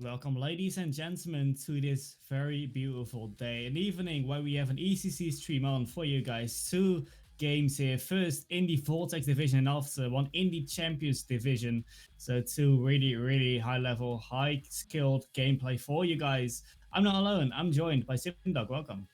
Welcome, ladies and gentlemen, to this very beautiful day, an evening where we have an ECC stream on for you guys. Two games here. First in the Vortex division, and after one in the Champions division. So two really high level, high skilled gameplay for you guys. I'm not alone. I'm joined by Simdog. Welcome.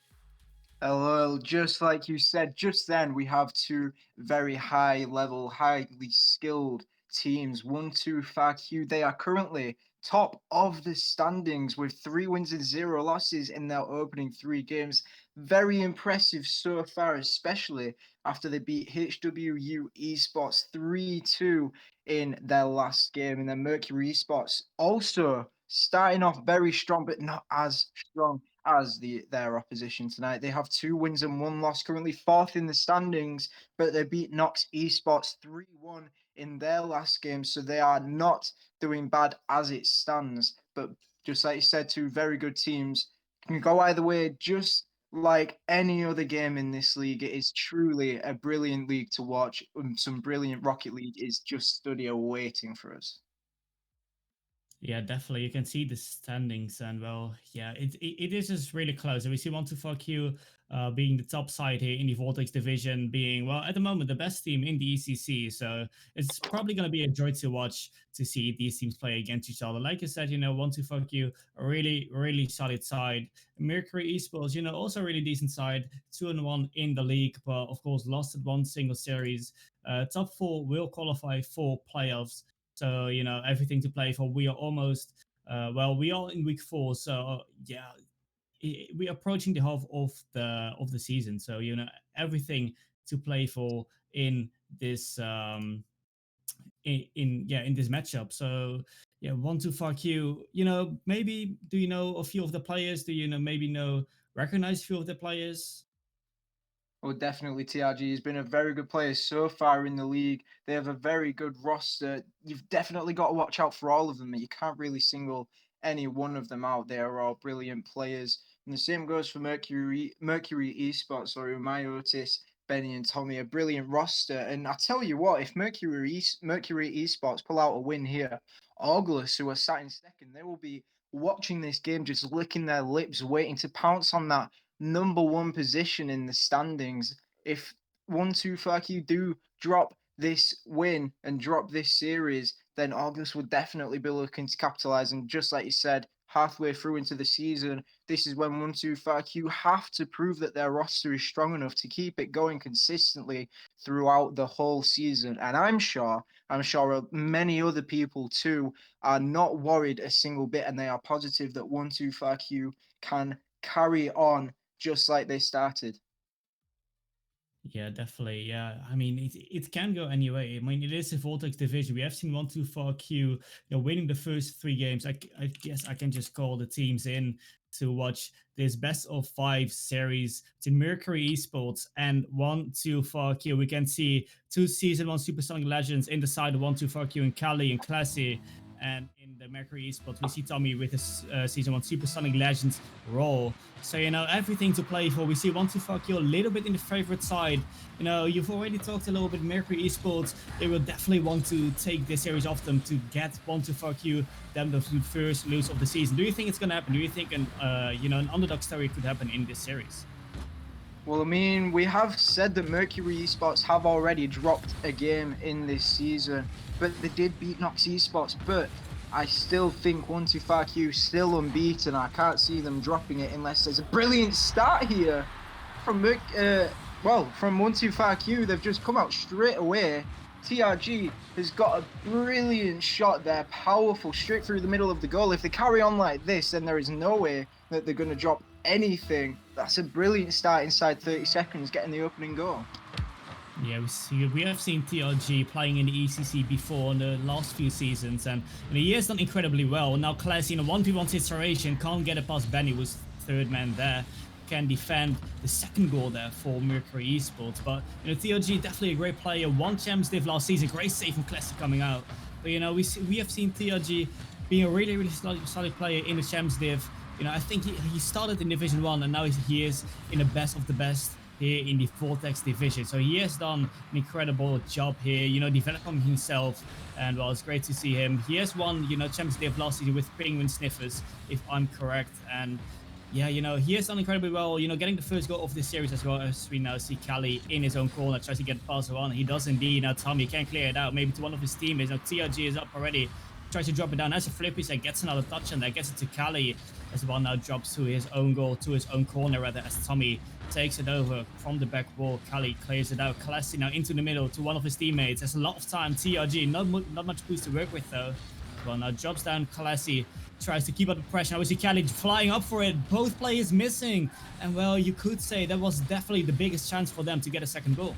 Hello, just like you said, just then we have two very high level, highly skilled teams. 1-2 FAQ. They are currently top of the standings with 3 wins and 0 losses in their opening 3 games. Very impressive so far, especially after they beat HWU eSports 3-2 in their last game. And then Mercury eSports also starting off very strong, but not as strong as their opposition tonight. They have 2 wins and 1 loss, currently fourth in the standings, but they beat Nox Esports 3-1 in their last game, so they are not doing bad as it stands. But just like you said, two very good teams can go either way, just like any other game in this league. It is truly a brilliant league to watch. Some brilliant Rocket League is just studio waiting for us. Yeah, definitely. You can see the standings, and well, yeah, it is just really close. And we see 1-2-4Q being the top side here in the Vortex division, being well at the moment the best team in the ECC. So it's probably going to be a joy to watch to see these teams play against each other. Like I said, 1-2-4Q, a really solid side. Mercury esports, also really decent side, 2-1 in the league, but of course lost at one single series. Top four will qualify for playoffs. So everything to play for. We are almost we are in week 4, so yeah, we're approaching the half of the season. So everything to play for in this in this matchup. So yeah, 1-2-4Q. Maybe do you know a few of the players? Do you recognize a few of the players? Oh, definitely. TRG has been a very good player so far in the league. They have a very good roster. You've definitely got to watch out for all of them. You can't really single any one of them out. They are all brilliant players. And the same goes for Mercury Esports, sorry, Myotis, Benny, and Tommy. A brilliant roster. And I tell you what, if Mercury Esports pull out a win here, August, who are sat in second, they will be watching this game, just licking their lips, waiting to pounce on that number one position in the standings. If 1-2-5Q do drop this win and drop this series, then August would definitely be looking to capitalize. And just like you said, halfway through into the season, this is when 1-2-5Q have to prove that their roster is strong enough to keep it going consistently throughout the whole season. And I'm sure many other people too are not worried a single bit, and they are positive that 1-2-5Q can carry on just like they started. Yeah, definitely. Yeah, I mean, it can go anyway. I mean, it is a Vortex division. We have seen 1-2-4Q, winning the first 3 games. I guess I can just call the teams in to watch this best of 5 series to Mercury Esports and 1-2-4Q. We can see 2 season 1 Supersonic Legends in the side of 1-2-4Q in Cali and Classy. And in the Mercury esports, we see Tommy with his season 1 Supersonic Legends role. So, everything to play for. We see 1-2-4Q a little bit in the favorite side. You've already talked a little bit Mercury esports. They will definitely want to take this series off them to get 1-2-4Q them the first lose of the season. Do you think it's going to happen? Do you think an underdog story could happen in this series? Well, I mean, we have said that Mercury Esports have already dropped a game in this season, but they did beat Nox Esports. But I still think 1-2-5Q still unbeaten. I can't see them dropping it unless there's a brilliant start here from from 1-2-5Q. They've just come out straight away. TRG has got a brilliant shot there, powerful, straight through the middle of the goal. If they carry on like this, then there is no way that they're going to drop anything. That's a brilliant start inside 30 seconds, getting the opening goal. Yeah, we have seen TRG playing in the ECC before in the last few seasons, and he has done incredibly well. Now Classy in a 1v1 situation can't get it past Benny, who's third man there, can defend the second goal there for Mercury Esports. But TRG definitely a great player. Won Champs Div last season, great save from Classic coming out. But we have seen TRG being a really solid player in the Champs Div. I think he started in Division 1 and now he is in the best of the best here in the Vortex division. So he has done an incredible job here, developing himself. And well, it's great to see him. He has won, Champions League of last season with Penguin Sniffers, if I'm correct. And yeah, he has done incredibly well, getting the first goal of this series as well, as we now see Cali in his own corner, tries to get the pass around. He does indeed. Now Tommy can clear it out, maybe to one of his teammates. Now TRG is up already, tries to drop it down. As a flip, he gets another touch, and that gets it to Cali as well. Now drops to his own goal, to his own corner rather, as Tommy takes it over from the back wall. Cali clears it out. Classy now into the middle to one of his teammates. There's a lot of time. TRG, not much boost to work with though. Well, now drops down. Classy tries to keep up the pressure. Now we see Cali flying up for it. Both players missing. And well, you could say that was definitely the biggest chance for them to get a second goal.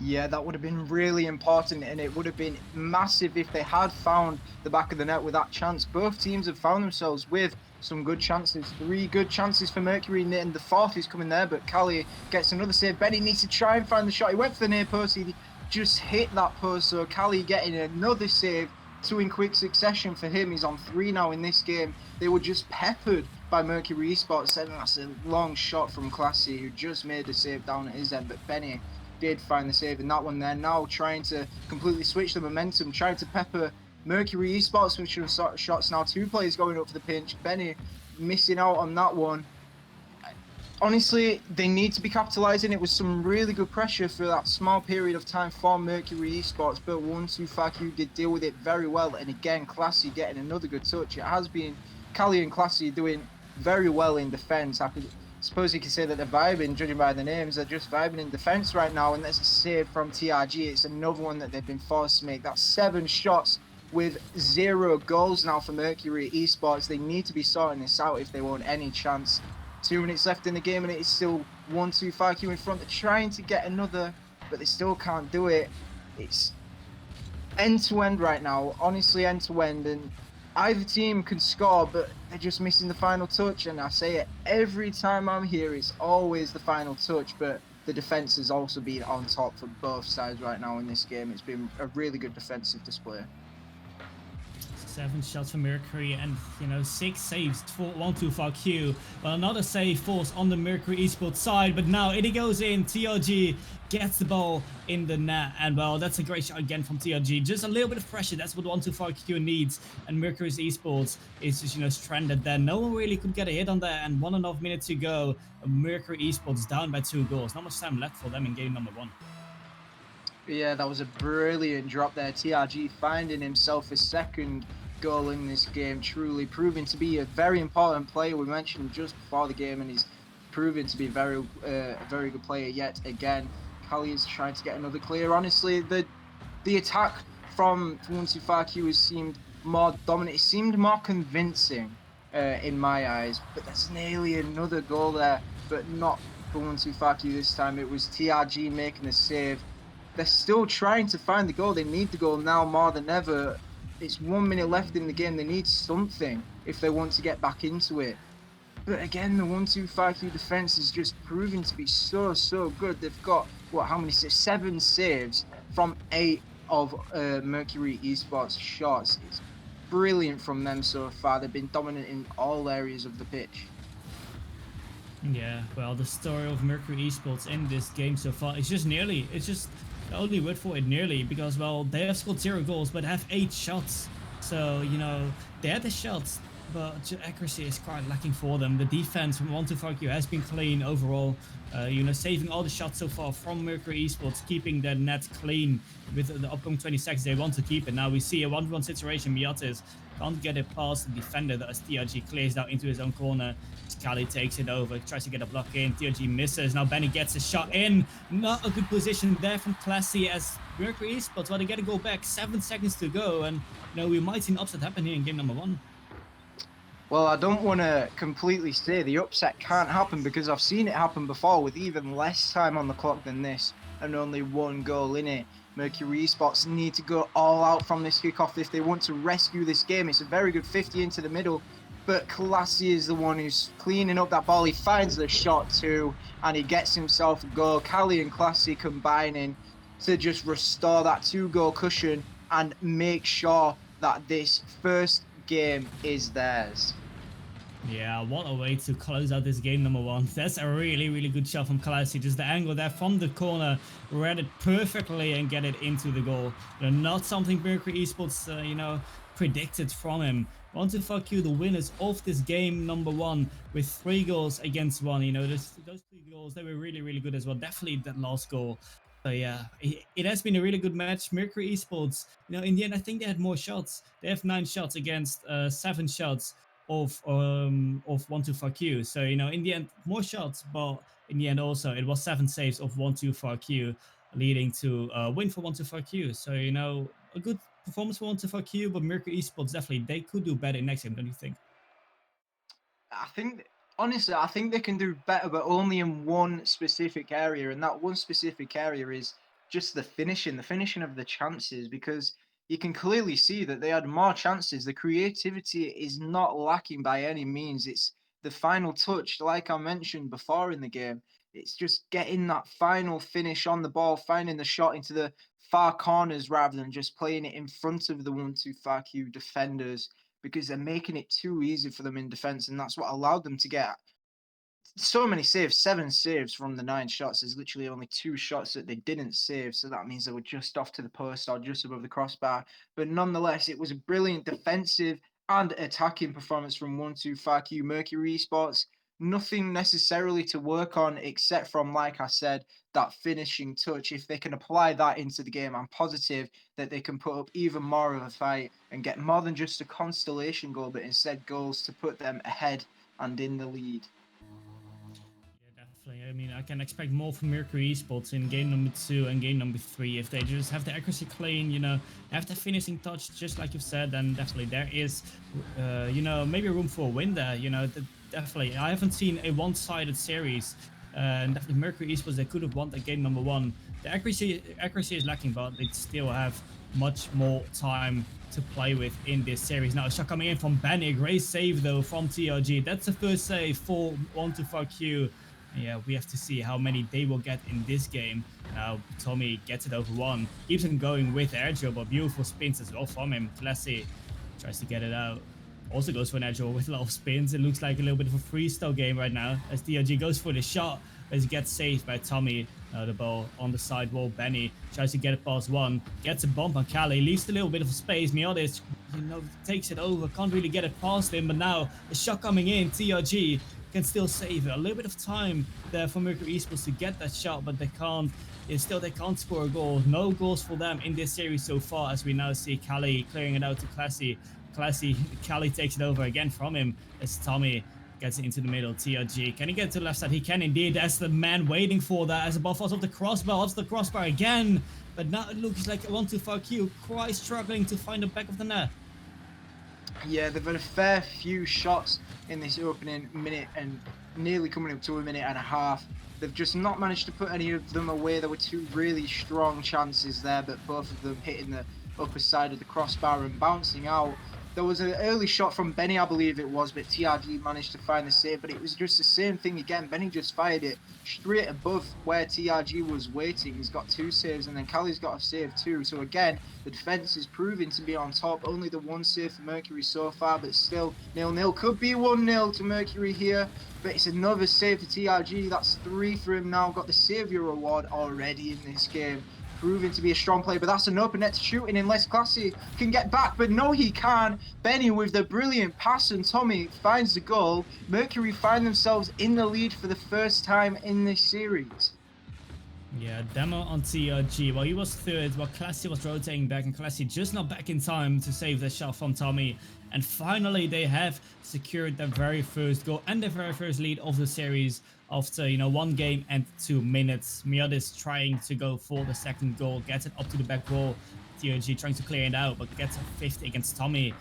Yeah, that would have been really important, and it would have been massive if they had found the back of the net with that chance. Both teams have found themselves with some good chances. 3 good chances for Mercury, and the 4th is coming there, but Cali gets another save. Benny needs to try and find the shot. He went for the near post. He just hit that post, so Cali getting another save. 2 in quick succession for him. He's on 3 now in this game. They were just peppered by Mercury eSports. That's a long shot from Classy, who just made the save down at his end, but Benny did find the save in that one there. Now trying to completely switch the momentum, trying to pepper Mercury eSports with some shots now. 2 players going up for the pinch. Benny missing out on that one. Honestly, they need to be capitalising. It was some really good pressure for that small period of time for Mercury eSports, but 1-2-5Q did deal with it very well. And again, Classy getting another good touch. It has been Cali and Classy doing very well in defence. I suppose you could say that they're vibing, judging by the names. They're just vibing in defence right now, and that's a save from TRG. It's another one that they've been forced to make. That's 7 shots with 0 goals now for Mercury eSports. They need to be sorting this out if they want any chance. 2 minutes left in the game, and it is still 1-2-5Q in front. They're trying to get another, but they still can't do it. It's end-to-end right now, honestly end-to-end, and either team can score, but they're just missing the final touch. And I say it every time I'm here, it's always the final touch, but the defense has also been on top for both sides right now in this game. It's been a really good defensive display. 7 shots for Mercury, and 6 saves for 1-2-5Q. Well, another save force on the Mercury eSports side, but now it goes in. TRG gets the ball in the net, and well, that's a great shot again from TRG. Just a little bit of pressure, that's what 1-2-5Q needs, and Mercury's eSports is just stranded there. No one really could get a hit on there, and 1.5 minutes to go. Mercury eSports down by 2 goals. Not much time left for them in game number 1. Yeah, that was a brilliant drop there. TRG finding himself a second goal in this game, truly proving to be a very important player. We mentioned just before the game, and he's proven to be a very good player yet again. Cali is trying to get another clear. Honestly, the attack from 1-2-5Q has seemed more dominant. It seemed more convincing in my eyes, but there's nearly another goal there, but not for 1-2-5Q this time. It was TRG making the save. They're still trying to find the goal. They need the goal now more than ever. It's 1 minute left in the game. They need something if they want to get back into it. But again, the 1-2-5Q defense is just proving to be so good. They've got, how many saves? 7 saves from 8 of Mercury eSports shots. It's brilliant from them so far. They've been dominant in all areas of the pitch. Yeah, well, the story of Mercury eSports in this game so far is just nearly. It's just the only word for it, nearly, because, well, they have scored 0 goals but have 8 shots. So, they had the shots, but accuracy is quite lacking for them. The defense from 1-2-5Q has been clean overall. Saving all the shots so far from Mercury eSports, keeping their net clean with the upcoming 20 seconds. They want to keep it. Now we see a 1-1 situation. Miatis can't get it past the defender as TRG clears out into his own corner. Cali takes it over, tries to get a block in. TRG misses. Now Benny gets a shot in. Not a good position there from Classy as Mercury eSports. Well, they get to go back. 7 seconds to go, and we might see an upset happen here in game number 1. Well, I don't want to completely say the upset can't happen, because I've seen it happen before with even less time on the clock than this and only 1 goal in it. Mercury eSports need to go all out from this kickoff if they want to rescue this game. It's a very good 50 into the middle, but Classy is the one who's cleaning up that ball. He finds the shot too, and he gets himself a goal. Cali and Classy combining to just restore that 2-goal cushion and make sure that this first game is theirs. Yeah, what a way to close out this game, number one. That's a really, really good shot from Kalasi. Just the angle there from the corner, read it perfectly and get it into the goal. Not something Mercury Esports, predicted from him. Want to fuck you, the winners of this game, number one, with 3 goals against one. Those 3 goals, they were really, really good as well. Definitely that last goal. So yeah, it has been a really good match. Mercury Esports, in the end, I think they had more shots. They have 9 shots against 7 shots of 1-2-4-Q. So in the end, more shots, but in the end also it was 7 saves of 1-2-4-Q, leading to a win for 1-2-4-Q. So a good performance for 1-2-4-Q, but Mercury Esports definitely they could do better next game, don't you think? I think honestly, I think they can do better, but only in one specific area, and that one specific area is just the finishing of the chances, because you can clearly see that they had more chances. The creativity is not lacking by any means. It's the final touch, like I mentioned before in the game. It's just getting that final finish on the ball, finding the shot into the far corners rather than just playing it in front of the 1-2-5Q defenders, because they're making it too easy for them in defense, and that's what allowed them to get so many saves, 7 saves from the 9 shots. There's literally only 2 shots that they didn't save, so that means they were just off to the post or just above the crossbar. But nonetheless, it was a brilliant defensive and attacking performance from 1-2-5Q Mercury Esports. Nothing necessarily to work on except from, like I said, that finishing touch. If they can apply that into the game, I'm positive that they can put up even more of a fight and get more than just a constellation goal, but instead goals to put them ahead and in the lead. Yeah, definitely. I mean, I can expect more from Mercury Esports in game number 2 and game number 3. If they just have the accuracy clean, have the finishing touch, just like you've said, then definitely there is, maybe room for a win there. Definitely. I haven't seen a one-sided series. And definitely Mercury Esports, they could have won that game number 1. The accuracy is lacking, but they still have much more time to play with in this series. Now, a shot coming in from Benny. Great save, though, from TRG. That's the first save for 1-2-4-Q. Yeah, we have to see how many they will get in this game. Now, Tommy gets it over 1. Keeps him going with air drill, but beautiful spins as well from him. Classy tries to get it out. Also goes for an edge with a lot of spins. It looks like a little bit of a freestyle game right now as DRG goes for the shot as he gets saved by Tommy. The ball on the side wall. Benny tries to get it past 1. Gets a bump on Cali. Leaves a little bit of space. Miodis, takes it over. Can't really get it past him. But now the shot coming in. TRG can still save it. A little bit of time there for Mercury Esports to get that shot, but they can't. They can't score a goal. No goals for them in this series so far, as we now see Cali clearing it out to Classy. Cali takes it over again from him as Tommy gets it into the middle. TRG, can he get to the left side? He can indeed. That's the man waiting for that as the ball falls off the crossbar. Off the crossbar again. But now it looks like 1-2-4-Q quite struggling to find the back of the net. Yeah, they've had a fair few shots in this opening minute and nearly coming up to a minute and a half. They've just not managed to put any of them away. There were 2 really strong chances there, but both of them hitting the upper side of the crossbar and bouncing out. There was an early shot from Benny, I believe it was, but TRG managed to find the save. But it was just the same thing again. Benny just fired it straight above where TRG was waiting. He's got 2 saves, and then Cali's got a save too. So again, the defense is proving to be on top. Only the 1 save for Mercury so far, but still 0-0. Could be 1-0 to Mercury here, but it's another save for TRG. That's 3 for him now. Got the Saviour award already in this game. Proving to be a strong player, but that's an open net to shooting unless Classy can get back, but no, he can. Benny with the brilliant pass, and Tommy finds the goal. Mercury find themselves in the lead for the first time in this series. Yeah, demo on TRG. Well, he was third, while Classy was rotating back, and Classy just not back in time to save the shot from Tommy. And finally, they have secured their very first goal and their very first lead of the series after, 1 game and 2 minutes. Miodis trying to go for the second goal, gets it up to the back wall. TRG trying to clear it out, but gets a 50 against Tommy.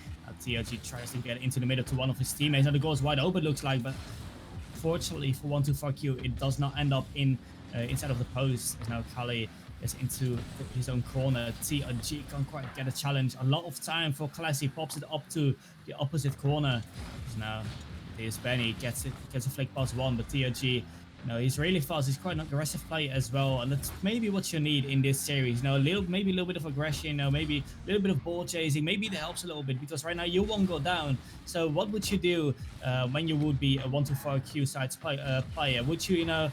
TRG tries to get into the middle to one of his teammates. Now the goal is wide open, looks like, but fortunately for 1-2-4-Q, it does not end up inside of the post. Now Kali is into his own corner. TRG can't quite get a challenge. A lot of time for Classy. Pops it up to the opposite corner. Now there's Benny, gets a flick past 1, but TRG No, he's really fast. He's quite an aggressive player as well, and that's maybe what you need in this series. You know, maybe a little bit of aggression. You know, maybe a little bit of ball chasing. Maybe that helps a little bit because right now you won't go down. So, what would you do when you would be a 1-4 Q sides player? Would you,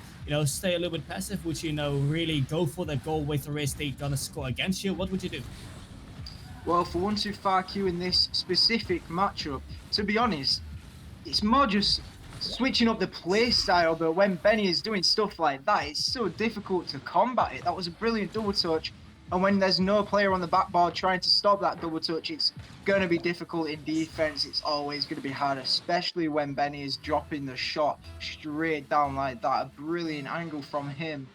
stay a little bit passive? Would you, really go for the goal with the risk they're gonna score against you? What would you do? Well, for 1-2-5-Q in this specific matchup, to be honest, it's more just switching up the play style, but when Benny is doing stuff like that, it's so difficult to combat it. That was a brilliant double touch. And when there's no player on the backboard trying to stop that double touch, it's going to be difficult in defense. It's always going to be hard, especially when Benny is dropping the shot straight down like that. A brilliant angle from him.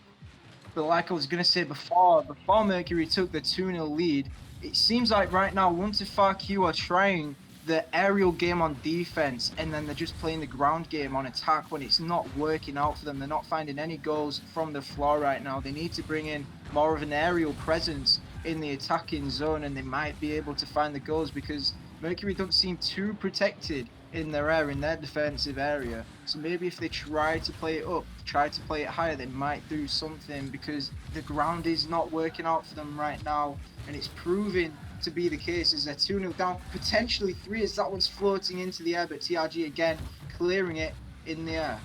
But like I was going to say before Mercury took the 2-0 lead, it seems like right now 1-5Q are trying the aerial game on defense, and then they're just playing the ground game on attack when it's not working out for them. They're not finding any goals from the floor right now. They need to bring in more of an aerial presence in the attacking zone, and they might be able to find the goals because Mercury don't seem too protected in their defensive area. So maybe if they try to play it up, try to play it higher, they might do something because the ground is not working out for them right now, and it's proving to be the case as they're 2-0 down, potentially 3 as that one's floating into the air, but TRG again clearing it in the air.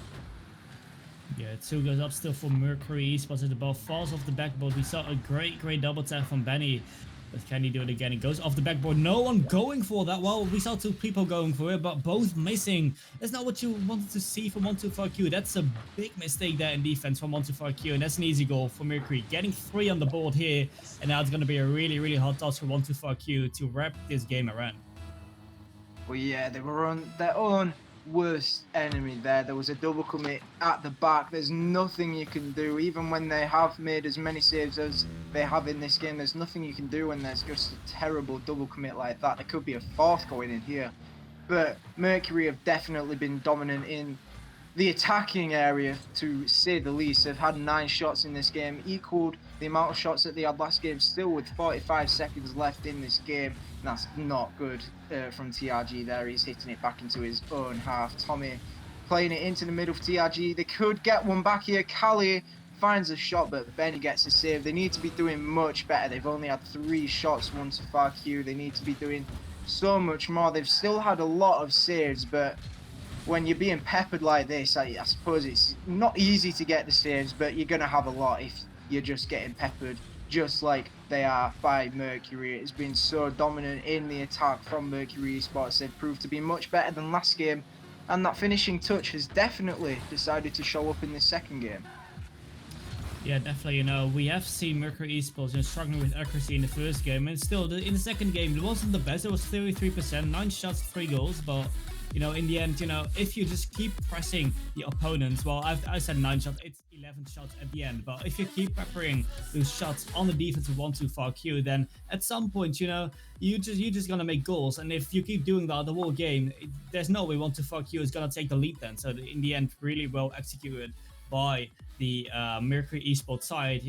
Yeah, 2 goes up still for Mercury. Esports at the ball, falls off the backboard. We saw a great double tap from Benny. But can he do it again? It goes off the backboard. No one going for that. Well, we saw 2 people going for it, but both missing. That's not what you wanted to see from 1-2-4Q. That's a big mistake there in defense from 1-2-4Q, and that's an easy goal for Mercury. Getting 3 on the board here, and now it's going to be a really hard task for 1-2-4Q to wrap this game around. Well, yeah, they were on their own worst enemy there. There was a double commit at the back. There's nothing you can do, even when they have made as many saves as they have in this game. There's nothing you can do when there's just a terrible double commit like that. There could be a 4th going in here. But Mercury have definitely been dominant in the attacking area, to say the least. They've had 9 shots in this game, equaled the amount of shots that they had last game, still with 45 seconds left in this game. And that's not good from TRG there. He's hitting it back into his own half. Tommy playing it into the middle for TRG. They could get one back here. Callie finds a shot, but Benny gets a save. They need to be doing much better. They've only had 3 shots, 1-5Q. They need to be doing so much more. They've still had a lot of saves, but when you're being peppered like this, I suppose it's not easy to get the saves, but you're going to have a lot if you're just getting peppered, just like they are by Mercury. It's been so dominant in the attack from Mercury eSports. They've proved to be much better than last game, and that finishing touch has definitely decided to show up in this second game. Yeah, definitely. We have seen Mercury Esports struggling with accuracy in the first game, and still in the second game it wasn't the best. It was 33%, 9 shots, 3 goals, but in the end, if you just keep pressing the opponents, well, I said 9 shots, it's 11 shots at the end, but if you keep peppering those shots on the defensive 1-2-4Q, then at some point, you're just gonna make goals, and if you keep doing that the whole game, there's no way 1-2-4Q is gonna take the lead then. So in the end, really well executed by the Mercury Esports side,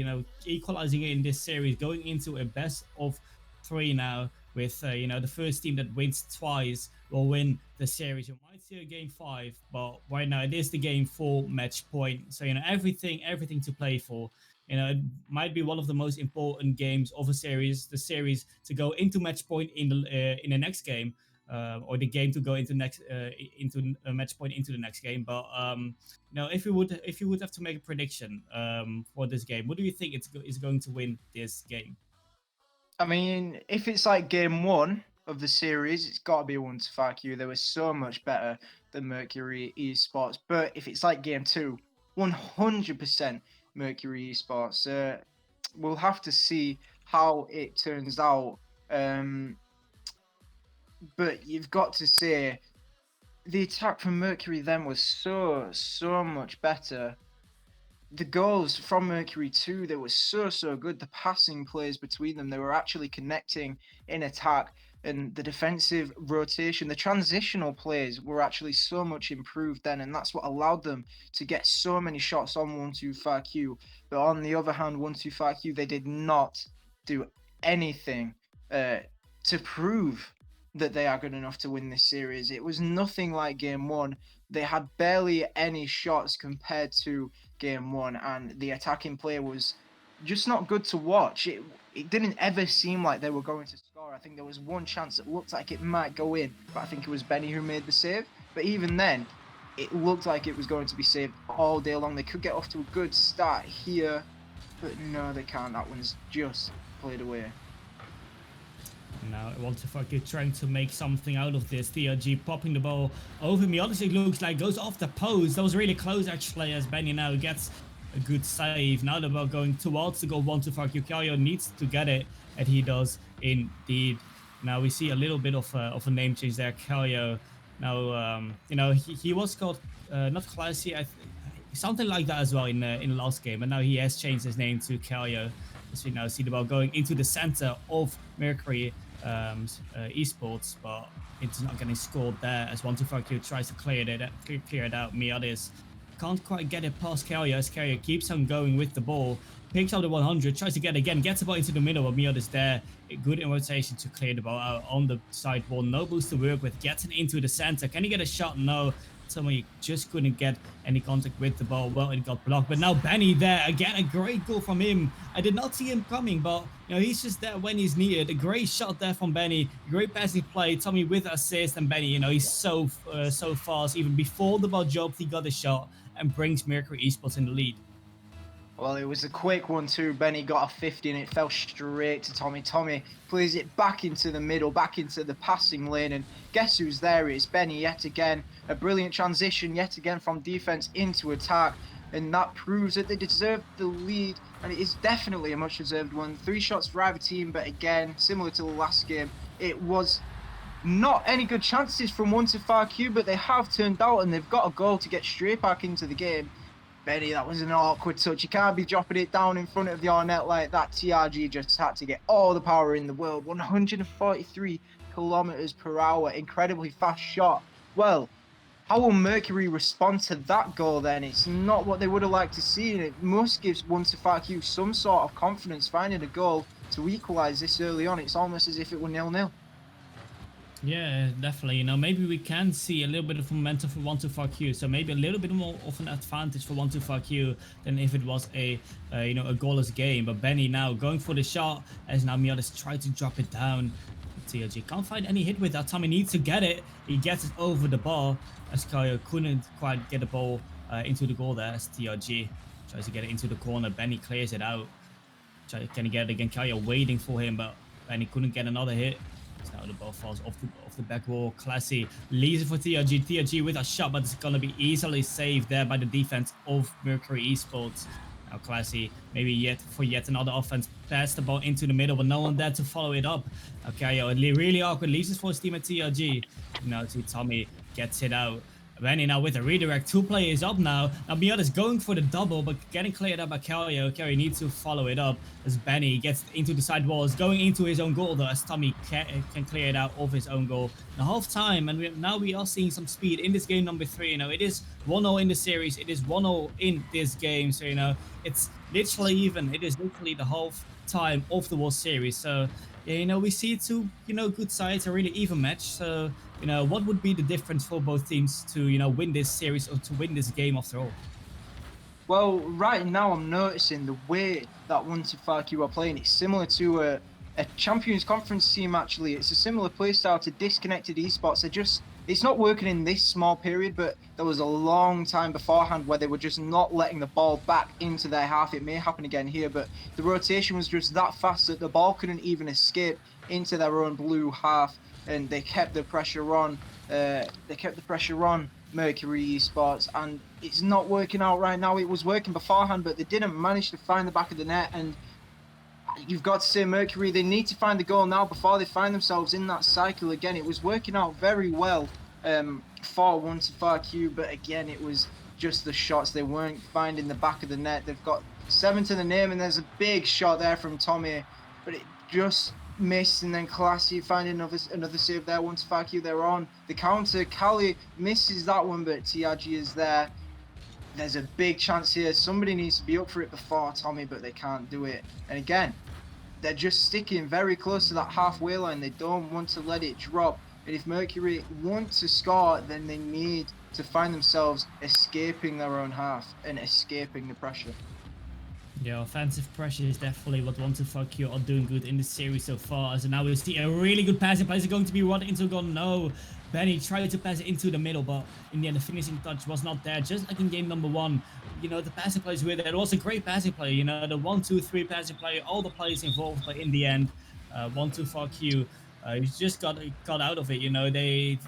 equalizing it in this series, going into a best of 3 now with, the first team that wins twice will win the series. You might see a game 5, but right now it is the game 4 match point. So, everything to play for. It might be one of the most important games of a series, the series to go into match point in the next game. Or the game to go into into a match point into the next game. But if you would have to make a prediction for this game, what do you think is going to win this game? I mean, if it's like game 1 of the series, it's got to be 1-5Q. They were so much better than Mercury eSports. But if it's like game 2, 100% Mercury eSports. We'll have to see how it turns out. But you've got to say the attack from Mercury then was so much better. The goals from Mercury too, they were so good. The passing plays between them, they were actually connecting in attack, and the defensive rotation, the transitional plays were actually so much improved then, and that's what allowed them to get so many shots on 1-2-5Q. But on the other hand, 1-2-5Q, they did not do anything to prove that they are good enough to win this series. It was nothing like game one. They had barely any shots compared to game one, and the attacking play was just not good to watch. It didn't ever seem like they were going to score. I think there was one chance that looked like it might go in, but I think it was Benny who made the save. But even then, it looked like it was going to be saved all day long. They could get off to a good start here, but no, they can't. That one's just played away. Now, what the fuck, you're trying to make something out of this. TRG popping the ball over me. Honestly, it looks like goes off the post. That was really close, actually, as Benny now gets a good save. Now the ball going towards the goal. One to fuck you. Calio needs to get it, and he does indeed. Now we see a little bit of a name change there. Calio. Now, you know, he was called not Classy, something like that as well in the last game, and now he has changed his name to Calio. As we now see the ball going into the center of Mercury eSports, but it's not getting scored there as 1-2-5Q tries to clear it out. Miadis can't quite get it past Carrier as Carrier keeps on going with the ball, picks up the 100, tries to get again, gets the ball into the middle, but Miadis there, good in rotation to clear the ball out on the side wall. No boost to work with, gets it into the center. Can he get a shot? No. Somebody just couldn't get any contact with the ball. Well, it got blocked, but now Benny there again, a great goal from him. I did not see him coming, but you know, he's just there when he's needed. A great shot there from Benny, great passing play. Tommy with assist, and Benny, you know, he's so fast. Even before the ball dropped, he got a shot and brings Mercury eSports in the lead. Well, it was a quick one too. Benny got a 50 and it fell straight to Tommy. Tommy plays it back into the middle, back into the passing lane, and guess who's there? It's Benny yet again. A brilliant transition yet again from defense into attack, and that proves that they deserved the lead, and it is definitely a much deserved one. 3 shots for either team, but again, similar to the last game, it was not any good chances from 1-2-5Q, but they have turned out and they've got a goal to get straight back into the game. Benny, that was an awkward touch. You can't be dropping it down in front of your net like that. TRG just had to get all the power in the world. 143 kilometers per hour. Incredibly fast shot. Well, how will Mercury respond to that goal then? It's not what they would have liked to see, and it must give 1-2-5Q some sort of confidence finding a goal to equalise this early on. It's almost as if it were 0-0. Yeah, definitely. You know, maybe we can see a little bit of momentum for 1-2-5Q. So maybe a little bit more of an advantage for 1-2-5Q than if it was a goalless game. But Benny now going for the shot as now Mialis tried to drop it down. TRG can't find any hit with that. Tommy needs to get it. He gets it over the bar as Kaio couldn't quite get the ball into the goal there as TRG tries to get it into the corner. Benny clears it out. Can he get it again? Kaio waiting for him, but Benny couldn't get another hit. Now the ball falls off the back wall. Classy leaves it for TRG. TRG with a shot, but it's going to be easily saved there by the defense of Mercury eSports. Now Classy, maybe yet another offense, pass the ball into the middle, but no one there to follow it up. Okay, really awkward. Leaves it for his team at TRG. Now see Tommy gets it out. Benny now with a redirect. 2 players up now. Now Miata's going for the double, but getting cleared up by Carrier. Carrier needs to follow it up as Benny gets into the side walls, going into his own goal though, as Tommy can clear it out of his own goal. Now half time, and now we are seeing some speed in this game number 3. You know, it is 1-0 in the series. It is 1-0 in this game. So, you know, it's literally even. It is literally the half time of the World Series. So, yeah, you know, we see 2, you know, good sides, a really even match. So, you know, what would be the difference for both teams to, you know, win this series or to win this game after all? Well, right now I'm noticing the way that 1-2-5Q are playing. It's similar to a Champions Conference team, actually. It's a similar playstyle to Disconnected Esports. It's not working in this small period, but there was a long time beforehand where they were just not letting the ball back into their half. It may happen again here, but the rotation was just that fast that the ball couldn't even escape into their own blue half, and they kept the pressure on. Mercury eSports, and it's not working out right now. It was working beforehand, but they didn't manage to find the back of the net, and you've got to say Mercury, they need to find the goal now before they find themselves in that cycle again. It was working out very well for 1-2-5Q, but again, it was just the shots. They weren't finding the back of the net. They've got 7 to the name, and there's a big shot there from Tommy, but it just missed. And then Classy finding another save there. 1-2-5Q, they're on the counter. Cali misses that one, but TRG is there. There's a big chance here. Somebody needs to be up for it before Tommy, but they can't do it. And again, they're just sticking very close to that halfway line. They don't want to let it drop. And if Mercury want to score, then they need to find themselves escaping their own half and escaping the pressure. Yeah, offensive pressure is definitely what 1-2-4-Q are doing good in the series so far. So now we see a really good passing play. Is going to be run into a goal? No. Benny tried to pass it into the middle, but in the end, the finishing touch was not there. Just like in game number 1, you know, the passing plays were there. It was a great passing play. You know, the 1-2-3 passing play, all the players involved, but in the end, 1-2-4-Q, you just got out of it. You know, they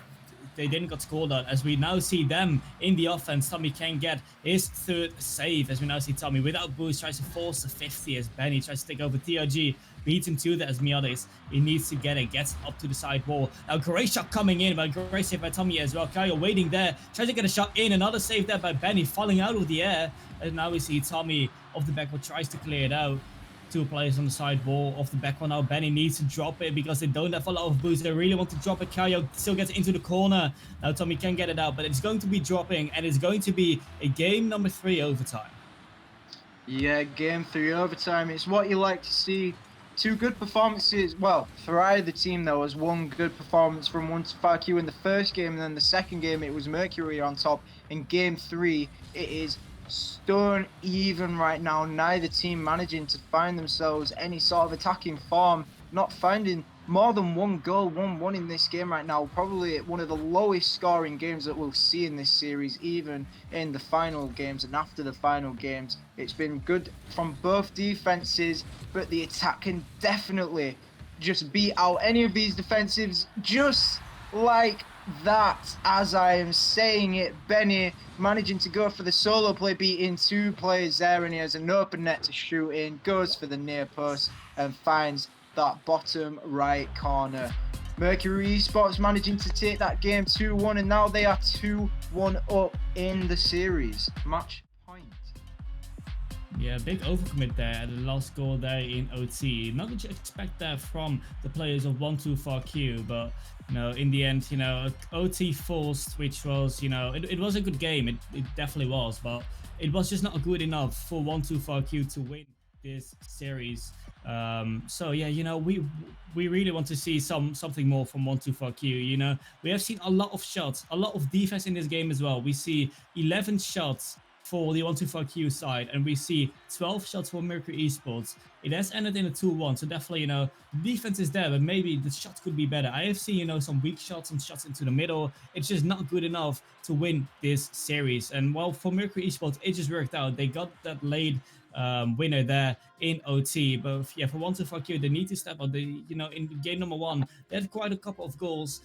didn't get scored on, as we now see them in the offense. Tommy can get his 3rd save, as we now see Tommy without boost tries to force the 50 as Benny tries to take over TRG, beats him to that as Miades. He needs to get it, gets up to the side wall. Now great shot coming in, but great save by Tommy as well. Kyle waiting there, tries to get a shot in, another save there by Benny, falling out of the air. And now we see Tommy off the backboard tries to clear it out. 2 players on the side wall off the back one. Now Benny needs to drop it because they don't have a lot of boost. They really want to drop it. Kayo still gets into the corner. Now Tommy can get it out, but it's going to be dropping, and it's going to be a game number 3 overtime. Yeah, game 3 overtime. It's what you like to see. 2 good performances. Well, for either team, there was 1 good performance from 1-2-4-Q in the first game, and then the second game, it was Mercury on top. In game 3, it is stone even right now. Neither team managing to find themselves any sort of attacking form, not finding more than 1 goal, 1-1 in this game right now. Probably one of the lowest scoring games that we'll see in this series, even in the final games and after the final games. It's been good from both defenses, but the attack can definitely just beat out any of these defensives, just like that. As I am saying it, Benny managing to go for the solo play, beating 2 players there, and he has an open net to shoot in, goes for the near post and finds that bottom right corner. Mercury eSports managing to take that game 2-1, and now they are 2-1 up in the series. Match point. Yeah, big overcommit there at the last goal there in OT. Not that you expect that from the players of 1-2-4-Q, but you know, in the end, you know, OT forced, which was, you know, it was a good game. It definitely was, but it was just not good enough for 1-2-4-Q to win this series. So yeah, you know, we really want to see something more from 1-2-4-Q. You know, we have seen a lot of shots, a lot of defense in this game as well. We see 11 shots for the 1-2-4-Q side, and we see 12 shots for Mercury eSports. It has ended in a 2-1, so definitely, you know, the defense is there, but maybe the shots could be better. I have seen, you know, some weak shots and shots into the middle. It's just not good enough to win this series. And well, for Mercury eSports, it just worked out. They got that late winner there in OT. But yeah, for 1-2-4-Q, they need to step up. They, you know, in game number 1, they had quite a couple of goals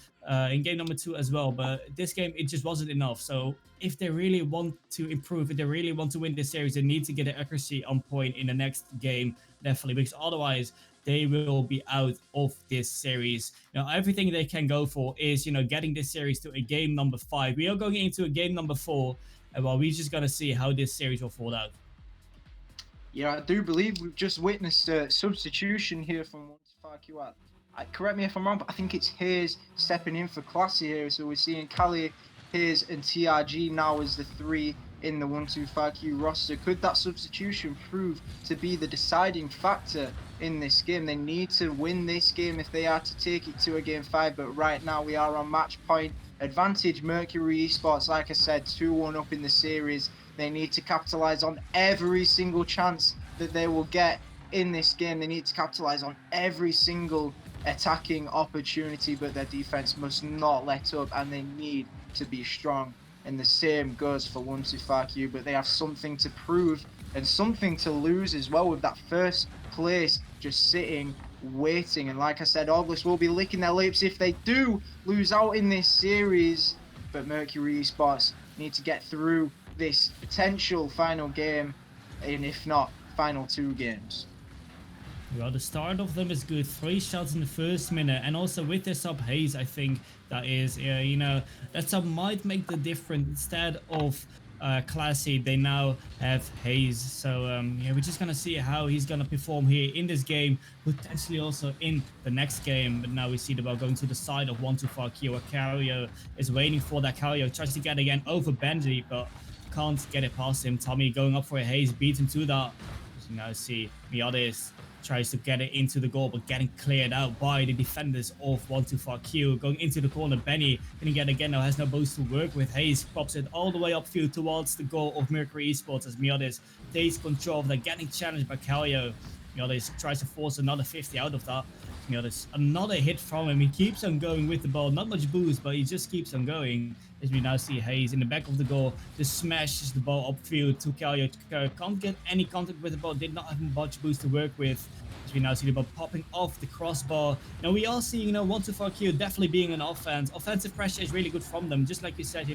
in game number 2 as well. But this game, it just wasn't enough. So if they really want to improve, if they really want to win this series, they need to get the accuracy on point in the next game, definitely, because otherwise they will be out of this series. You know, everything they can go for is, you know, getting this series to a game number 5. We are going into a game number 4, and well, we're just gonna see how this series will fall out. Yeah, I do believe we've just witnessed a substitution here from 1-2-4-Q. Correct me if I'm wrong, but I think it's Hayes stepping in for Classy here. So we're seeing Callie, Hayes, and TRG now as the 3 in the 1-2-4-Q roster. Could that substitution prove to be the deciding factor in this game? They need to win this game if they are to take it to a game 5, but right now we are on match point advantage. Mercury eSports, like I said, 2-1 up in the series. They need to capitalize on every single chance that they will get in this game. They need to capitalize on every single attacking opportunity, but their defense must not let up, and they need to be strong. And the same goes for 1-2-4-Q, but they have something to prove and something to lose as well, with that first place just sitting waiting. And like I said, Obelisk will be licking their lips if they do lose out in this series, but Mercury eSports need to get through this potential final game, and if not, final 2 games. Well, the start of them is good. 3 shots in the first minute, and also with the sub Hayes, I think that is, you know, that sub might make the difference. Instead of Classy, they now have Hayes. So yeah, we're just gonna see how he's gonna perform here in this game, potentially also in the next game. But now we see the ball going to the side of 1-2-4-Q. Where Cario is waiting for that. Cario tries to get again over Benji, but can't get it past him. Tommy going up for a Hayes, beats him to that. You now see Miades tries to get it into the goal, but getting cleared out by the defenders of 125Q. Going into the corner, Benny gonna get again now, has no boost to work with. Hayes pops it all the way upfield towards the goal of Mercury Esports as Miodis takes control of that, getting challenged by Calio. Miodis tries to force another 50 out of that. Miodis, another hit from him. He keeps on going with the ball, not much boost, but he just keeps on going. As we now see Hayes in the back of the goal, just smashes the ball upfield to Calio. Can't get any contact with the ball, did not have much boost to work with. As we now see the ball popping off the crossbar. Now we are seeing, 125Q definitely being an offense. Offensive pressure is really good from them. Just like you said,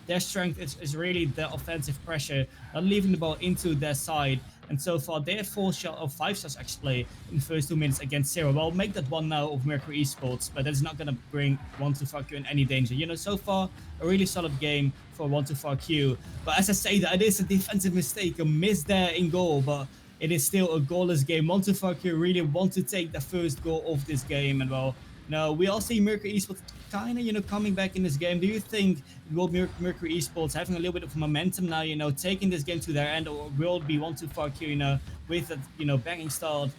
their strength is really the offensive pressure, not leaving the ball into their side. And so far, they have 5 shots actually in the first 2 minutes against 0. Well, make that one now of Mercury Esports, but that's not going to bring 125Q in any danger. So far, a really solid game for 125Q. But as I say, that it is a defensive mistake, a miss there in goal, but it is still a goalless game. 125Q really want to take the first goal of this game. And well, now we all see Mercury Esports kind of, coming back in this game. Do you think will Mercury Esports having a little bit of momentum now, taking this game to their end, or will it be 125Q, with a, banging start,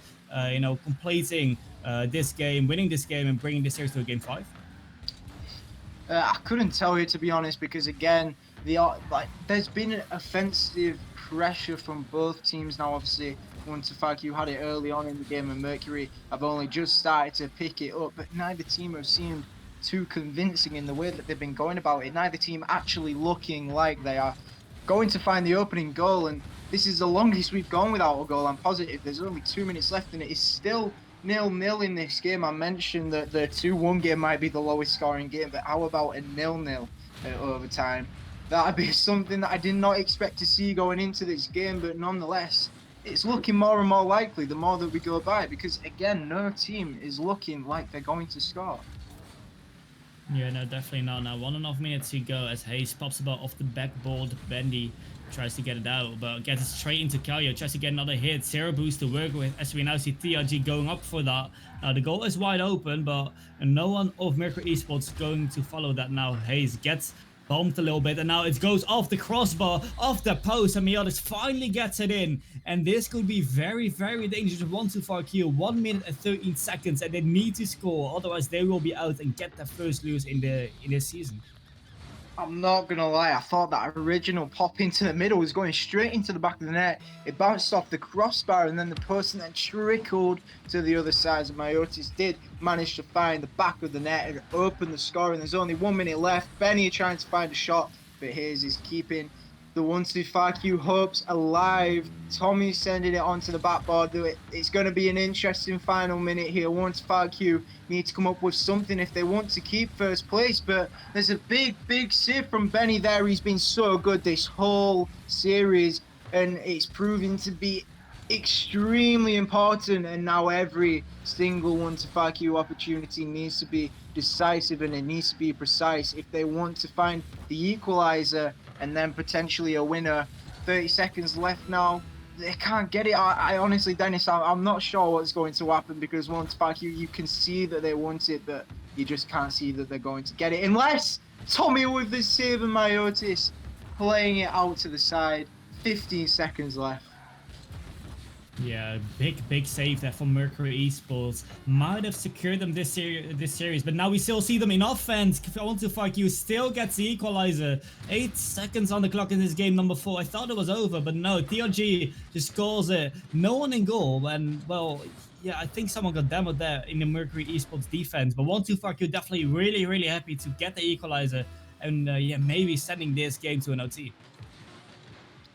completing this game, winning this game, and bringing this series to a game 5? I couldn't tell you, to be honest, because again, there's been an offensive pressure from both teams now. Obviously, 125Q had it early on in the game, and Mercury have only just started to pick it up, but neither team have seemed too convincing in the way that they've been going about it. Neither team actually looking like they are going to find the opening goal, and this is the longest we've gone without a goal. I'm positive there's only 2 minutes left, and it is still 0-0 in this game. I mentioned that the 2-1 game might be the lowest scoring game, but how about a 0-0 at overtime? That'd be something that I did not expect to see going into this game, but nonetheless, it's looking more and more likely the more that we go by, because again, no team is looking like they're going to score. Yeah, no, definitely not. Now, 1.5 minutes to go as Hayes pops the ball off the backboard. Bendy tries to get it out, but gets it straight into Calio. Tries to get another hit. 0 boost to work with, as we now see TRG going up for that. Now, the goal is wide open, but no one of Mercury Esports going to follow that now. Hayes gets bumped a little bit, and now it goes off the crossbar, off the post, and Miodis finally gets it in. And this could be very, very dangerous. 125Q, 1 minute and 13 seconds, and they need to score, otherwise they will be out and get their first lose in this season. I'm not gonna lie, I thought that original pop into the middle was going straight into the back of the net. It bounced off the crossbar and then the post, and then trickled to the other side. And Myotis did manage to find the back of the net and open the score, and there's only 1 minute left. Benny trying to find a shot, but Hayes is keeping the 125Q hopes alive. Tommy sending it onto the backboard. It's going to be an interesting final minute here. 125Q need to come up with something if they want to keep first place, but there's a big save from Benny there. He's been so good this whole series, and it's proving to be extremely important, and now every single 125Q opportunity needs to be decisive, and it needs to be precise if they want to find the equalizer and then potentially a winner. 30 seconds left now. They can't get it. I honestly, Dennis, I'm not sure what's going to happen, because 125Q, you can see that they want it, but you just can't see that they're going to get it, unless Tommy with the save and Myotis playing it out to the side. 15 seconds left. Yeah, big save there from Mercury Esports. Might have secured them this series, but now we still see them in offense. 125Q still gets the equalizer. 8 seconds on the clock in this game number 4. I thought it was over, but no, TRG just scores it. No one in goal, and well, yeah, I think someone got demoed there in the Mercury Esports defense, but 125Q definitely really happy to get the equalizer, and yeah, maybe sending this game to an OT.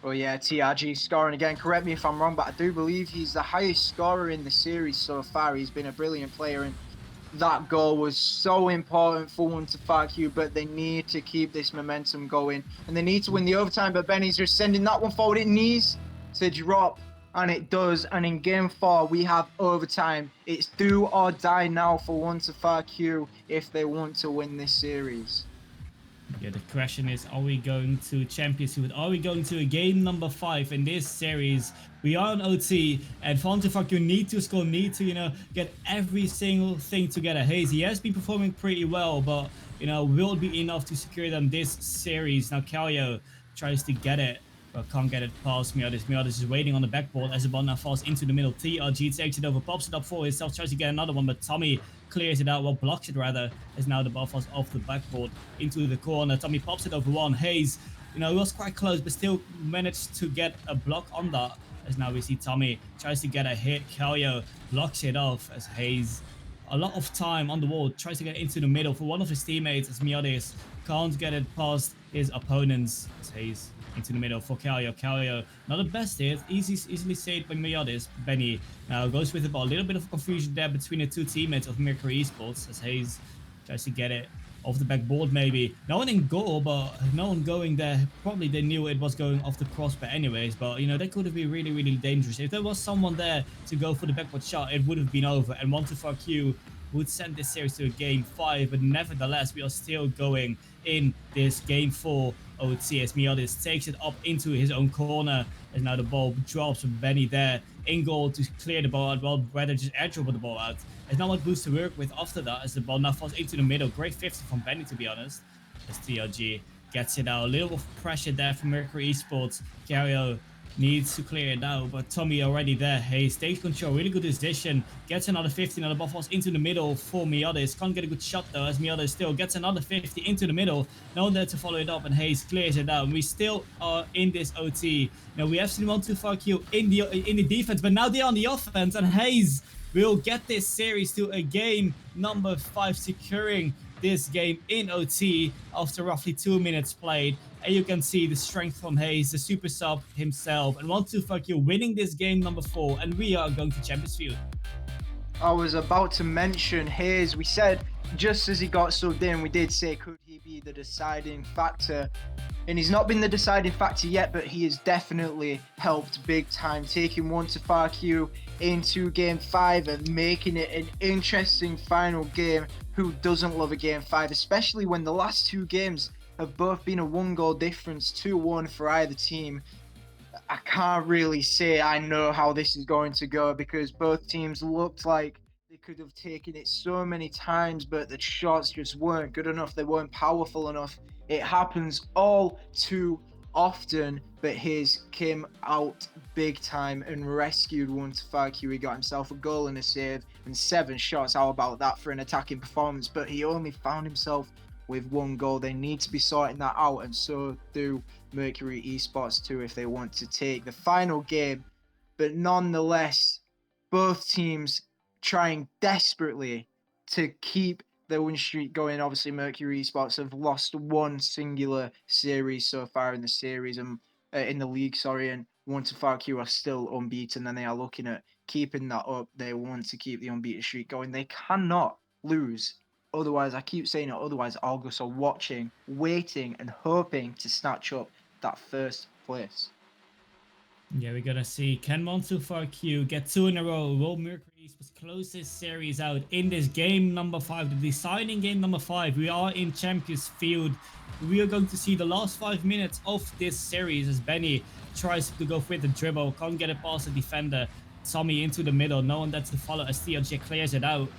Oh yeah, TRG scoring again. Correct me if I'm wrong, but I do believe he's the highest scorer in the series so far. He's been a brilliant player, and that goal was so important for 125Q, but they need to keep this momentum going, and they need to win the overtime, but Benny's just sending that one forward. It needs to drop, and it does, and in game 4, we have overtime. It's do or die now for 125Q if they want to win this series. Yeah, the question is, are we going to Championship? Are we going to a game number 5 in this series? We are on OT, and 125Q need to score, need to, get every single thing together. Hayes, he has been performing pretty well, but, will it be enough to secure them this series? Now, Calio tries to get it. but can't get it past Miodis. Miodis is waiting on the backboard as the ball now falls into the middle. TRG takes it over, pops it up for himself, tries to get another one, but Tommy clears it out, well, blocks it rather, as now the ball falls off the backboard into the corner. Tommy pops it over one. Hayes, he was quite close, but still managed to get a block on that. As now we see Tommy tries to get a hit. Kelio blocks it off as Hayes, a lot of time on the wall, tries to get into the middle for one of his teammates as Miodis can't get it past his opponents as Hayes into the middle for Kelio. Kelio, not the best hit, easily saved by Miodis. Benny now goes with the ball. A little bit of confusion there between the two teammates of Mercury eSports as Hayes tries to get it off the backboard maybe. No one in goal, but no one going there. Probably they knew it was going off the crossbar anyways, but that could have been really, really dangerous. If there was someone there to go for the backboard shot, it would have been over, and 1-4Q would send this series to a game 5, but nevertheless, we are still going in this game 4 OT as Miodis takes it up into his own corner, as now the ball drops from Benny there in goal to clear the ball out, well, rather just edge over the ball out. There's not much boost to work with after that as the ball now falls into the middle. Great 50 from Benny, to be honest, as TRG gets it out. A little bit of pressure there from Mercury eSports. Cario needs to clear it out, but Tommy already there. Hey, takes control, really good decision, gets another 50, now the ball falls into the middle for Miodis. Can't get a good shot though, as Miodis still gets another 50 into the middle. No one there to follow it up, and Hayes clears it out. We still are in this OT. Now we have seen 1-2-4Q in the defense, but now they're on the offense, and Hayes will get this series to a game number 5, securing this game in OT after roughly 2 minutes played. And you can see the strength from Hayes, the super sub himself, and 1-2-4Q winning this game number 4, and we are going to Champions Field. I was about to mention Hayes. We said just as he got subbed in, we did say, could he be the deciding factor? And he's not been the deciding factor yet, but he has definitely helped big time, taking 1-4Q into game 5 and making it an interesting final game. Who doesn't love a game 5, especially when the last 2 games have both been a 1-goal difference, 2-1 for either team. I can't really say I know how this is going to go, because both teams looked like they could have taken it so many times, but the shots just weren't good enough. They weren't powerful enough. It happens all too often, but his came out big time and rescued 1-4Q. He got himself a goal and a save and 7 shots. How about that for an attacking performance? But he only found himself with 1 goal. They need to be sorting that out, and so do Mercury eSports too if they want to take the final game. But nonetheless, both teams trying desperately to keep the win streak going. Obviously, Mercury eSports have lost 1 singular series so far in the series, and in the league, sorry, and 1-4Q are still unbeaten, and they are looking at keeping that up. They want to keep the unbeaten streak going. They cannot lose. Otherwise, I keep saying it, otherwise Argus are watching, waiting, and hoping to snatch up that first place. Yeah, we're gonna see, can 1-2-4Q get 2 in a row? Will Mercury close this series out in this game number 5, the deciding game number 5? We are in Champions Field. We are going to see the last 5 minutes of this series as Benny tries to go with the dribble, can't get it past the defender. Tommy into the middle, no one that's to follow as TRG clears it out.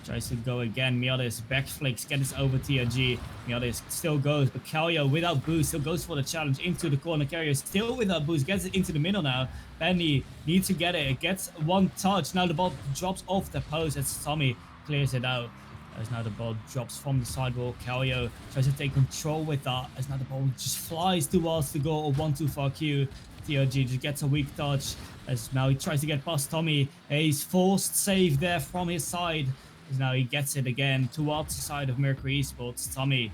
Tries to go again. Miodis backflicks, gets over TRG. Miodis still goes, but Calio without boost still goes for the challenge into the corner. Calio still without boost, gets it into the middle now. Benny needs to get it. It gets 1 touch. Now the ball drops off the post as Tommy clears it out. As now the ball drops from the sidewalk. Calio tries to take control with that. As now the ball just flies towards the goal of 1-2-4Q. TRG just gets a weak touch. As now he tries to get past Tommy. He's forced save there from his side. As now he gets it again towards the side of Mercury eSports. Tommy,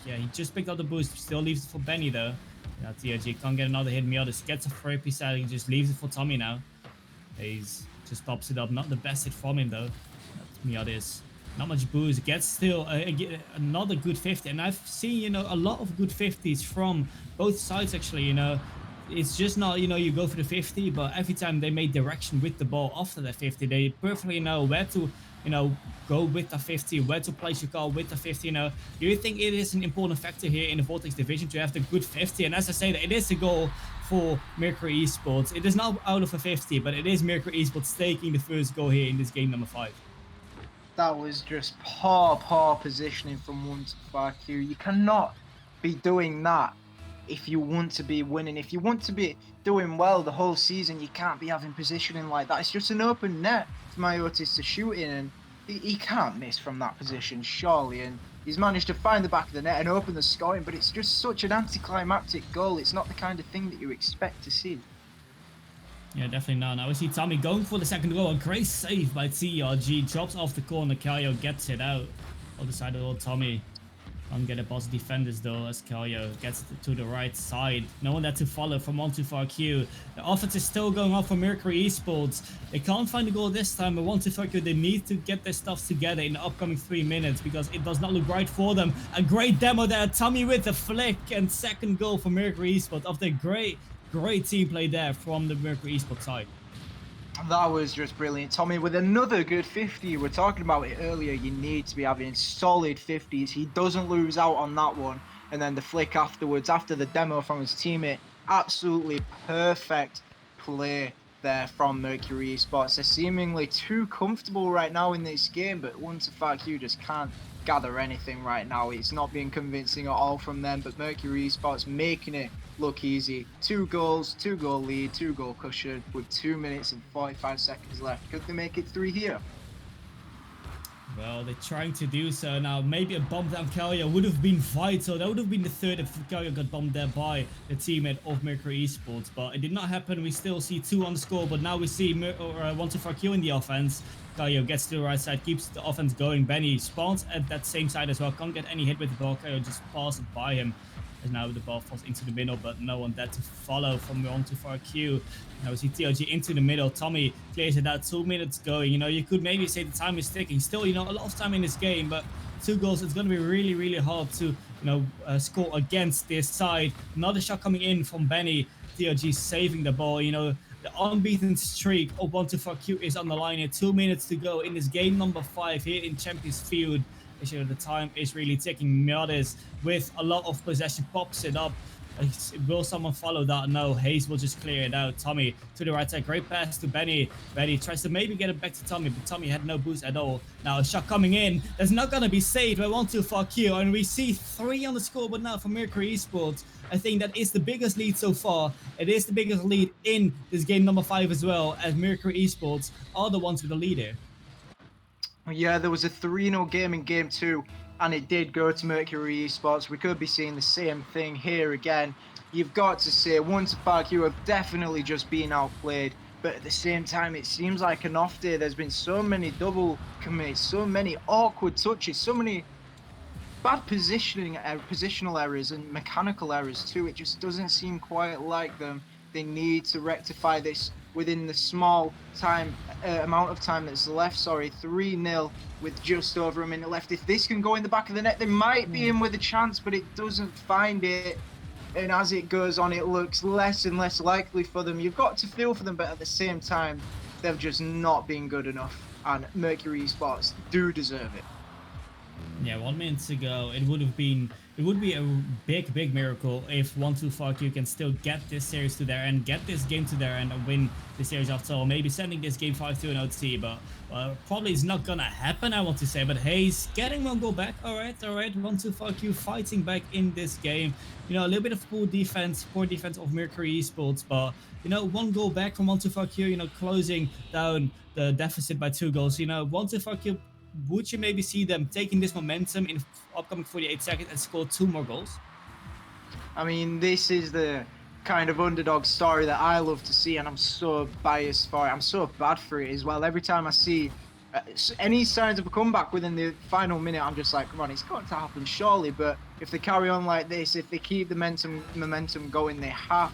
he just picked up the boost. Still leaves it for Benny though. Now TRG can't get another hit. Miodis gets a free piece out and just leaves it for Tommy now. He's just pops it up. Not the best hit from him though. Miodis, not much boost. Gets still another good 50. And I've seen, a lot of good 50s from both sides actually, It's just not, you go for the 50, but every time they make direction with the ball after the 50, they perfectly know where to, go with the 50, where to place your call with the 50, Do you think it is an important factor here in the Vortex division to have the good 50? And as I say, it is a goal for Mercury eSports. It is not out of a 50, but it is Mercury eSports taking the first goal here in this game number 5. That was just poor positioning from 1-4Q. You cannot be doing that if you want to be winning, if you want to be doing well the whole season, you can't be having positioning like that. It's just an open net for Myotis to shoot in, and he can't miss from that position, surely. And he's managed to find the back of the net and open the scoring, but it's just such an anticlimactic goal. It's not the kind of thing that you expect to see. Yeah, definitely not. Now we see Tommy going for the second goal. A great save by TRG. Drops off the corner. Kalyo gets it out. Other side of the ball, Tommy can't get a boss defenders though, as Kalyo gets to the right side. No one there to follow from 124Q. The offense is still going on for Mercury eSports. They can't find the goal this time, but 124Q, they need to get their stuff together in the upcoming 3 minutes because it does not look right for them. A great demo there. Tommy with the flick, and second goal for Mercury eSports after great team play there from the Mercury eSports side. That was just brilliant. Tommy with another good 50. We were talking about it earlier. You need to be having solid 50s. He doesn't lose out on that one. And then the flick afterwards, after the demo from his teammate, absolutely perfect play there from Mercury eSports. They're seemingly too comfortable right now in this game, but 124Q just can't gather anything right now. It's not being convincing at all from them, but Mercury eSports making it look easy. 2 goals, 2-goal lead, 2-goal cushion with 2 minutes and 45 seconds left. Could they make it 3 here? Well, they're trying to do so now. Maybe a bomb down Kalyo would have been vital. That would have been the third if Kalyo got bombed there by the teammate of Mercury eSports. But it did not happen. We still see 2 on the score. But now we see 124Q in the offense. Kalyo gets to the right side, keeps the offense going. Benny spawns at that same side as well. Can't get any hit with the ball. Kalyo just passes by him. And now the ball falls into the middle, but no one there to follow from 124Q. Now we see TLG into the middle. Tommy clears it out. 2 minutes going. You know, you could maybe say the time is ticking. Still, you know, a lot of time in this game, but 2 goals. It's going to be really hard to, score against this side. Another shot coming in from Benny. TLG saving the ball. You know, the unbeaten streak of 124Q is on the line here. 2 minutes to go in this game number 5 here in Champions Field. The time is really ticking. Miotis with a lot of possession pops it up. Will someone follow that? No, Hayes will just clear it out. Tommy to the right side. Great pass to Benny. Benny tries to maybe get it back to Tommy, but Tommy had no boost at all. Now a shot coming in. That's not going to be saved by 124Q. And we see 3 on the scoreboard now for Mercury eSports. I think that is the biggest lead so far. It is the biggest lead in this game number 5 as well, as Mercury eSports are the ones with the lead here. Yeah, there was a 3-0 game in game 2, and it did go to Mercury eSports. We could be seeing the same thing here again. You've got to say, 124Q have definitely just been outplayed, but at the same time, it seems like an off day. There's been so many double commits, so many awkward touches, so many bad positional errors and mechanical errors too. It just doesn't seem quite like them. They need to rectify this within the small amount of time that's left. 3-0 with just over a minute left. If this can go in the back of the net, they might be in with a chance, but it doesn't find it. And as it goes on, it looks less and less likely for them. You've got to feel for them, but at the same time, they've just not been good enough. And Mercury eSports do deserve it. Yeah, 1 minute to go. It would be a big miracle if 124Q can still get this series to their end, get this game to their end, and win the series after all. Maybe sending this game 5 to an OT, but probably it's not gonna happen, I want to say. But Hayes getting 1 goal back. All right. 124Q fighting back in this game. You know, a little bit of poor defense of Mercury eSports, but you know, 1 goal back from 124Q. You know, closing down the deficit by 2 goals. You know, 124Q. Would you maybe see them taking this momentum in upcoming 48 seconds and score 2 more goals? I mean, this is the kind of underdog story that I love to see, and I'm so biased for it. I'm so bad for it as well. Every time I see any signs of a comeback within the final minute, I'm just like, come on, it's got to happen surely. But if they carry on like this, if they keep the momentum going, they have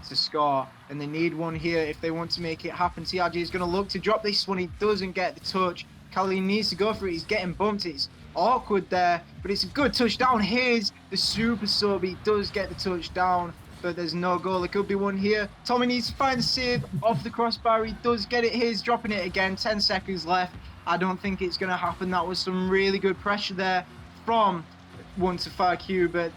to score, and they need 1 here if they want to make it happen. TRG is going to look to drop this one. He doesn't get the touch. Kali needs to go for it. He's getting bumped. It's awkward there, but it's a good touchdown. Here's the super sub. He does get the touchdown, but there's no goal. There could be 1 here. Tommy needs to find the save off the crossbar. He does get it. He's dropping it again. 10 seconds left. I don't think it's going to happen. That was some really good pressure there from 124Q, but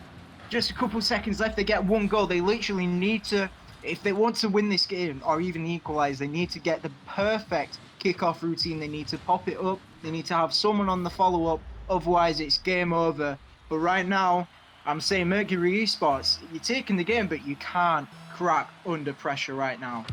just a couple seconds left. They get 1 goal. They literally need to, if they want to win this game or even equalize, they need to get the perfect kickoff routine. They need to pop it up. They need to have someone on the follow-up. Otherwise, it's game over. But right now, I'm saying Mercury eSports, you're taking the game, but you can't crack under pressure right now.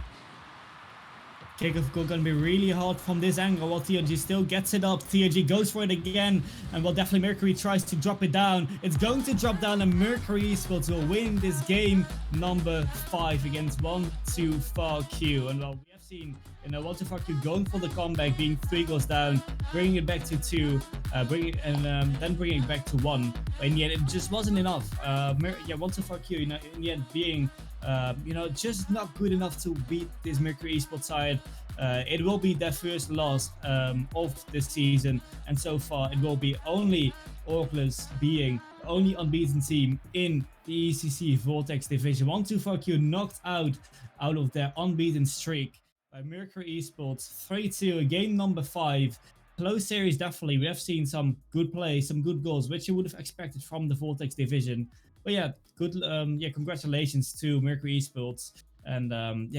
Kickoff goal gonna be really hard from this angle. While TRG still gets it up. TRG goes for it again. And well, definitely Mercury tries to drop it down. It's going to drop down, and Mercury Esports will win this game number 5 against 1-2-4Q. And well, we have seen, 1-2-4Q going for the comeback, being 3 goals down, bringing it back to 2, then bringing it back to 1. But in the end, it just wasn't enough. 1-2-4Q, in the end being just not good enough to beat this Mercury Esports side. It will be their first loss of the season, and so far it will be only Orclus being the only unbeaten team in the ECC Vortex division. 1-2-4Q knocked out of their unbeaten streak by Mercury Esports 3-2, game number 5. Close series, definitely. We have seen some good play, some good goals, which you would have expected from the Vortex division. But yeah, good. Congratulations to Mercury Esports, and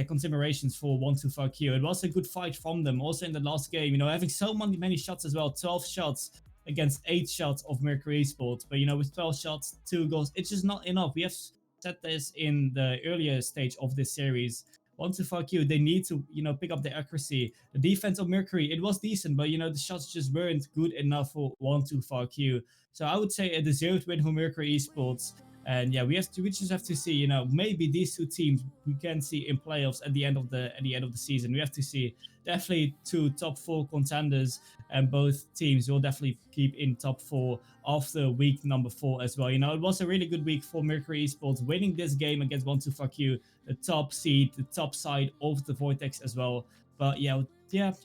considerations for 1-2-4Q. It was a good fight from them. Also in the last game, having so many shots as well, 12 shots against 8 shots of Mercury Esports. But with 12 shots, 2 goals, it's just not enough. We have said this in the earlier stage of this series. 1-2-4Q, they need to pick up the accuracy. The defense of Mercury, it was decent, but the shots just weren't good enough for 1-2-4Q. So I would say a deserved win for Mercury Esports. And yeah, we just have to see, maybe these 2 teams we can see in playoffs at the end of the season. We have to see definitely 2 top 4 contenders, and both teams will definitely keep in top 4 after week number 4 as well. It was a really good week for Mercury Esports, winning this game against 1-2-4Q, the top seed, the top side of the Vortex as well. But yeah,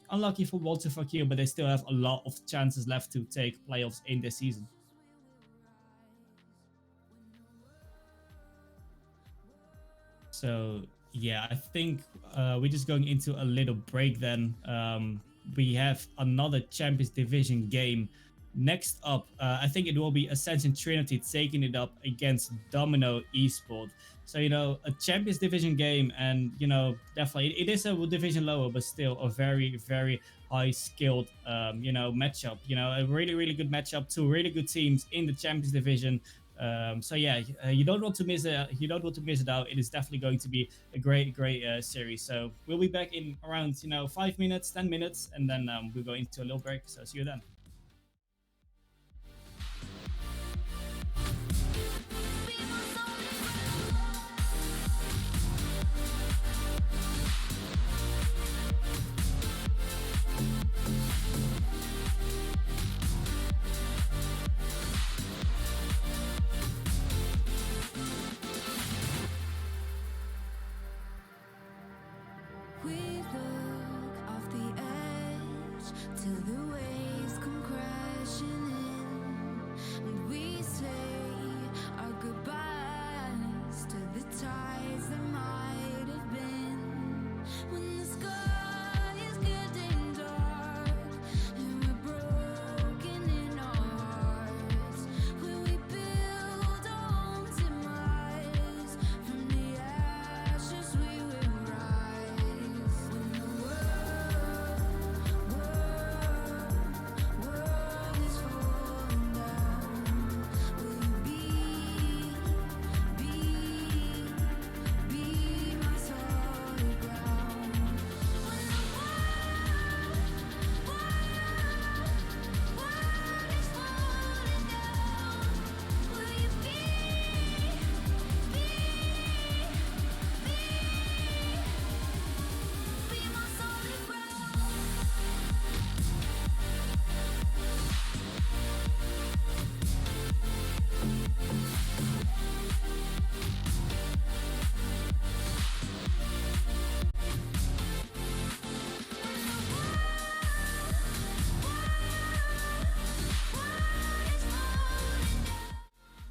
unlucky for 1-2-4Q, but they still have a lot of chances left to take playoffs in this season. So yeah, I think we're just going into a little break then. We have another Champions Division game. Next up, I think it will be Ascension Trinity taking it up against Domino Esports. So, a Champions Division game, and, definitely it is a division lower, but still a very, very high skilled, matchup. A really, really good matchup. 2 really good teams in the Champions Division. So yeah, you don't want to miss it. You don't want to miss it out. It is definitely going to be a great series. So we'll be back in around 5 minutes, 10 minutes, and then we'll go into a little break. So see you then.